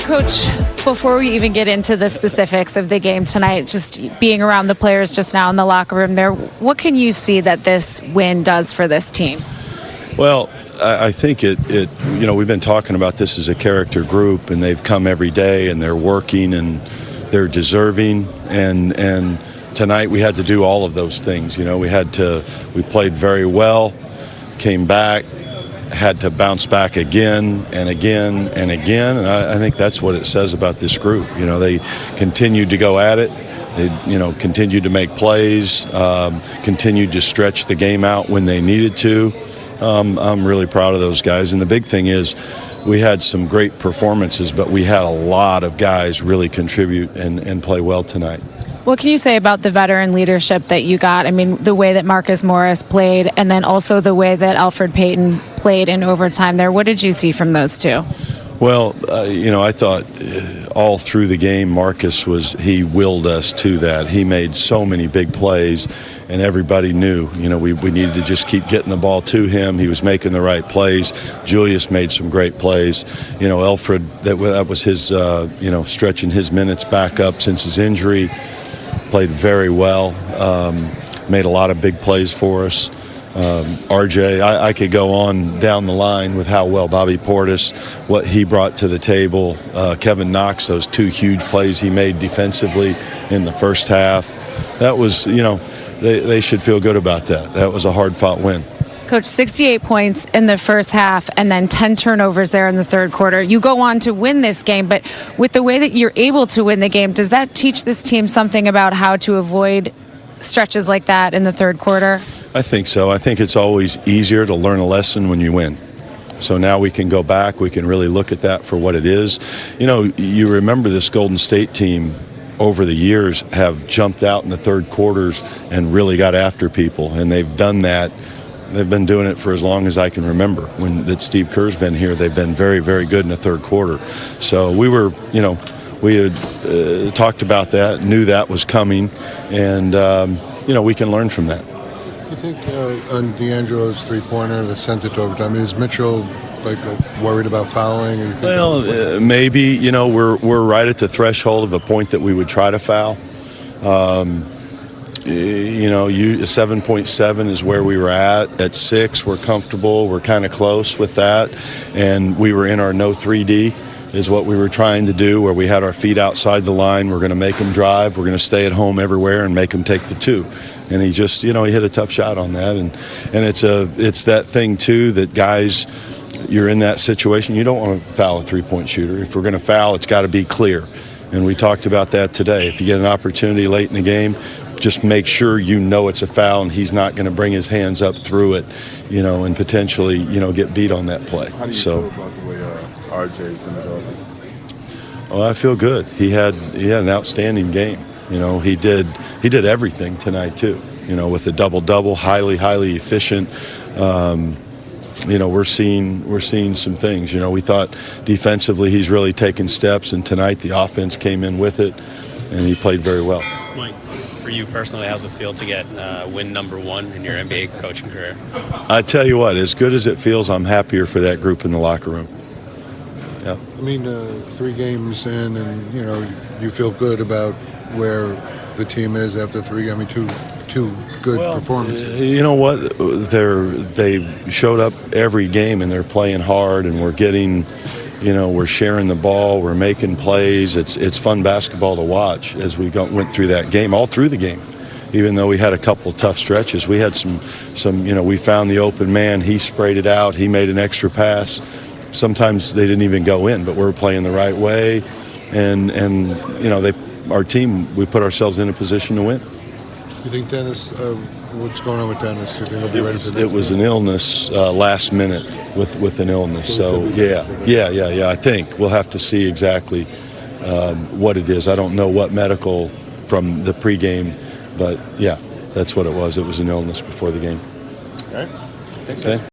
Coach, before we even get into the specifics of the game tonight, just being around the players just now in the locker room there, what can you see that this win does for this team? Well, I think we've been talking about this as a character group, and they've come every day, and they're working, and they're deserving, and tonight we had to do all of those things. We played very well, came back, had to bounce back again and again and again, and I think that's what it says about this group. They continued to go at it. They, continued to make plays, continued to stretch the game out when they needed to. I'm really proud of those guys, and the big thing is we had some great performances, but we had a lot of guys really contribute and play well tonight. What can you say about the veteran leadership that you got? I mean, the way that Marcus Morris played, and then also the way that Elfrid Payton played in overtime there. What did you see from those two? Well, I thought all through the game, Marcus he willed us to that. He made so many big plays, and everybody knew, we needed to just keep getting the ball to him. He was making the right plays. Julius made some great plays. Elfrid, that was his, stretching his minutes back up since his injury. Played very well, made a lot of big plays for us. RJ, I could go on down the line with how well Bobby Portis, what he brought to the table. Kevin Knox, those two huge plays he made defensively in the first half. That was, they should feel good about that. That was a hard-fought win. Coach, 68 points in the first half and then 10 turnovers there in the third quarter. You go on to win this game, but with the way that you're able to win the game, does that teach this team something about how to avoid stretches like that in the third quarter? I think so. I think it's always easier to learn a lesson when you win. So now we can go back, we can really look at that for what it is. You remember this Golden State team over the years have jumped out in the third quarters and really got after people, and they've done that. They've been doing it for as long as I can remember. That Steve Kerr's been here, they've been very, very good in the third quarter. So we had talked about that, knew that was coming, and, we can learn from that. You think on D'Angelo's three-pointer that sent it to overtime, is Mitchell worried about fouling? Or Well, maybe. We're right at the threshold of a point that we would try to foul. 7.7 is where we were at. At 6, we're comfortable. We're kind of close with that. And we were in our no 3D is what we were trying to do, where we had our feet outside the line. We're going to make them drive. We're going to stay at home everywhere and make them take the 2. And he just, he hit a tough shot on that. And it's that thing, too, that guys, you're in that situation. You don't want to foul a three-point shooter. If we're going to foul, it's got to be clear. And we talked about that today. If you get an opportunity late in the game, just make sure it's a foul and he's not going to bring his hands up through it, and potentially, get beat on that play. How do you feel about the way RJ's been developing? Well, I feel good. He had an outstanding game. He did everything tonight too. With the double-double, highly efficient. We're seeing some things. We thought defensively he's really taken steps, and tonight the offense came in with it, and he played very well. Mike, for you personally, how's it feel to get win number 1 in your NBA coaching career? I tell you what, as good as it feels, I'm happier for that group in the locker room. Yeah. I mean, 3 games in, and you feel good about where the team is after 3. I mean, two good performances. You know what? They showed up every game, and they're playing hard, and we're getting. We're sharing the ball, we're making plays. It's fun basketball to watch as we went through that game, all through the game. Even though we had a couple of tough stretches, we had some. We found the open man. He sprayed it out. He made an extra pass. Sometimes they didn't even go in, but we're playing the right way, and our team, we put ourselves in a position to win. You think Dennis? What's going on with Dennis? You think he'll be ready for this? It was an illness last minute with an illness. So yeah. I think we'll have to see exactly what it is. I don't know what medical from the pregame, but yeah, that's what it was. It was an illness before the game. All right. Thanks. Okay.